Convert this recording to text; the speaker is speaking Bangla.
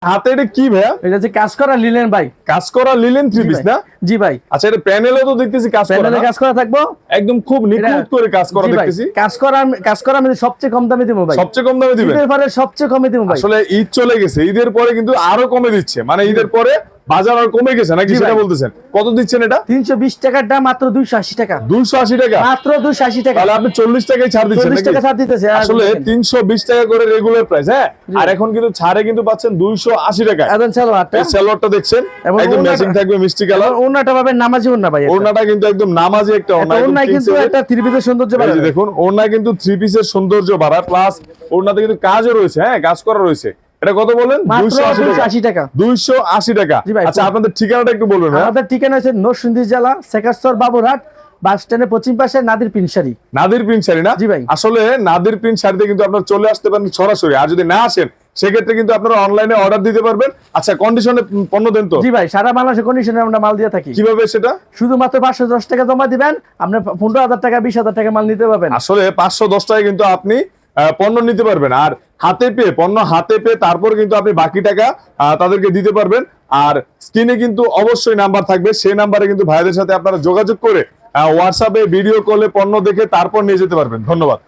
হাতে এটা কি ভাইয়া? এটা যে কাজ করা লিলেন ভাই। কাজ করা লিলেন থ্রি পিস না? জি ভাই। আচ্ছা, এটা প্যানেলও তো দেখতেছি কাজ করা। প্যানেলে কাজ করা থাকবো, একদম খুব নিখুঁত করে কাজ করা দেখতেছি। কাজ করা আমি সবচেয়ে কম দামে দেবো ভাই। সবচেয়ে কম দামে দিবেন? ঈদের পরে সবচেয়ে কমে দেবো ভাই। আসলে ঈদ চলে গেছে, ঈদের পরে কিন্তু আরো কমে দিচ্ছে, মানে ঈদের পরে বাজার আর কমে গেছে নাকি সেটা বলতেছেন? কত দিচ্ছেন এটা? 320 টাকার দাম মাত্র 280 টাকা। 280 টাকা? মাত্র 280 টাকা। তাহলে আপনি 40 টাকায় ছাড় দিচ্ছেন নাকি? 40 টাকা ছাড় দিতেছে আসলে 320 টাকা করে রেগুলার প্রাইস। হ্যাঁ, আর এখন কিন্তু ছাড়ে কিন্তু পাচ্ছেন 280 টাকা। একদম সালোয়ারটা, এই সালোয়ারটা দেখছেন একদম ম্যাচিং থাকবে, মিষ্টি কালার। ওড়নাটা পাবেন নামাজি ওড়না ভাই। ওড়নাটা কিন্তু একদম নামাজি একটা ওড়না, ওড়না কিন্তু একটা থ্রি পিসের সৌন্দর্য বাড়ায়। দেখুন ওড়না কিন্তু থ্রি পিসের সৌন্দর্য বাড়ায়, প্লাস ওড়নাতে কিন্তু কাজও রয়েছে। হ্যাঁ, কাজ করা রয়েছে। এটা কত বলেন? 280 টাকা। 280 টাকা। আচ্ছা, আপনাদের ঠিকানাটা একটু বলবেন। আমাদের ঠিকানা হচ্ছে নরসিংদী জেলা শেখারচর বাবুরহাট বাস স্ট্যান্ডের পশ্চিম পাশে নাদির প্রিন্ট শাড়ি। নাদির প্রিন্ট শাড়ি না? জি ভাই। আসলে নাদির প্রিন্ট শাড়িতে কিন্তু আপনারা চলে আসতে পারেন সরাসরি, আর যদি না আসেন সেক্ষেত্রে কিন্তু আপনারা অনলাইনে অর্ডার দিতে পারবেন। আচ্ছা, কন্ডিশনে পণ্য দেন তো? জি ভাই, সারা বাংলাদেশে কন্ডিশনে আমরা মাল দিয়ে থাকি। কিভাবে সেটা? শুধুমাত্র 510 টাকা জমা দিবেন, আপনি 15,000 টাকা 20,000 টাকা মাল নিতে পারবেন। আসলে 510 টাকায় কিন্তু আপনি পণ্য নিতে পারবেন, আর হাতে পেয়ে পণ্য হাতে পেয়ে তারপর কিন্তু আপনি বাকি টাকা তাদেরকে দিতে পারবেন। আর স্ক্রিনে কিন্তু অবশ্যই নাম্বার থাকবে, সেই নাম্বারে কিন্তু ভাইদের সাথে আপনারা যোগাযোগ করে হোয়াটসঅ্যাপে ভিডিও কলে পণ্য দেখে তারপর নিয়ে যেতে পারবেন। ধন্যবাদ।